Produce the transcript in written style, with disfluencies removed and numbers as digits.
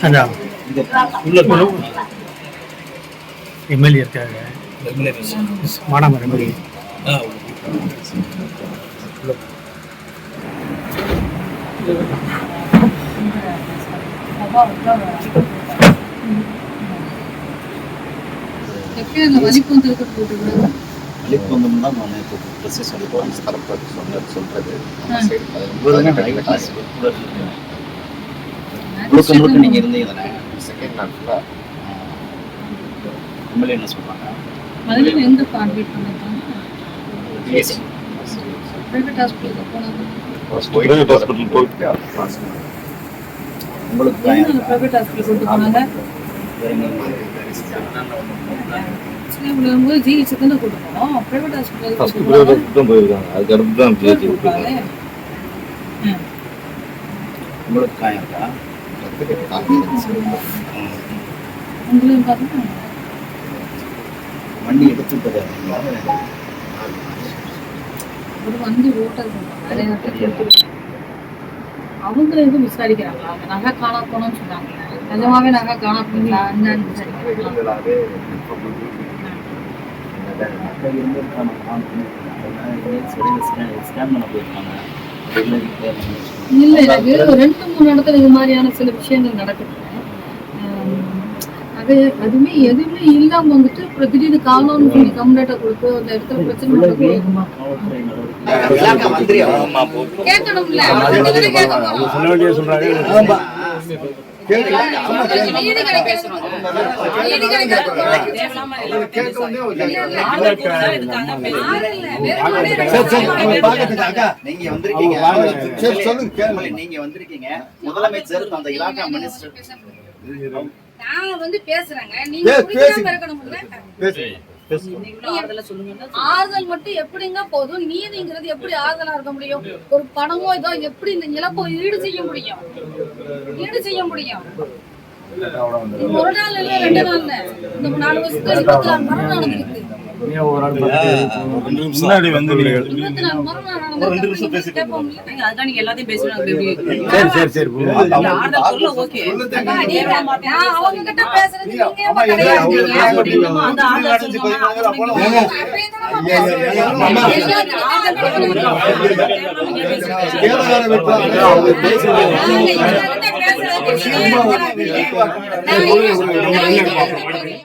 அதான் எம்எல்ஏ இருக்காங்க மானாமரம் எம்எல்ஏ வலிப்பந்தம் தான் நான் இப்போ ப்ரெஸ்ஸஸ் போலீஸ் தரப்பு சொல்றது முழுக்க முழுக்க நீங்கள் இருந்தீங்க தானே செகண்ட் நாள் ஃபுல்லாக எம்எல்ஏ என்ன சொல்கிறாங்க ஜிஹெச் தானே கொடுக்கணும். பிரைவேட் ஹாஸ்பிட்டல் போயிருக்காங்க. அதுக்கு அடுத்து தான் ஜிஹெச் கொடுத்தாங்க. உங்களுக்கு காயம் இருக்கா? உங்களுக்கு பார்த்தா வண்டி எடுத்து ஒரு வண்டி ஓட்டல் அவங்க எதுவும் விசாரிக்கிறாங்களா? அவங்க நகை காணா போனோம்னு சொன்னாங்க. நிஜமாவே நகை காணா போனீங்களா என்னன்னு விசாரிக்கிறாங்களா? இல்ல எனக்கு 2-3 இடத்துல இது மாதிரியான சில விஷயங்கள் நடக்குது. அது அதுவுமே எதுவுமே இல்லாம வந்துட்டு அப்புறம் திடீர்னு காலம்னு சொல்லி கம்ப்ளைண்ட்டை கொடுத்து அந்த இடத்துல பிரச்சனை கேட்கணும்ல. நீங்க வந்திருக்கீங்க முதலமைச்சர் அந்த இலாக்கா மினிஸ்டர் நான் வந்து பேசுறேங்க. நீங்க புரியாம இருக்கணும்ல. ஆறுதல் மட்டும் எப்படிங்க போதும்? நீதிங்கிறது எப்படி ஆறுதலா இருக்க முடியும்? ஒரு பணமோ இதோ எப்படி இந்த இழப்போ ஈடு செய்ய முடியும்? ஒரு நாள் இல்ல 2 நாள் இந்த 4 வருஷத்துல 24 மரணம் நடந்திருக்கு. முன்னாடி வந்து 24 மரணம் நடந்திருக்கு. அதான் நீங்க எல்லாத்தையும் பேசுறாங்க. சரி அவங்க கிட்ட பேசுறது நீங்க ஏன் கிடையாது? அந்த ஆர்டர் பேசுறது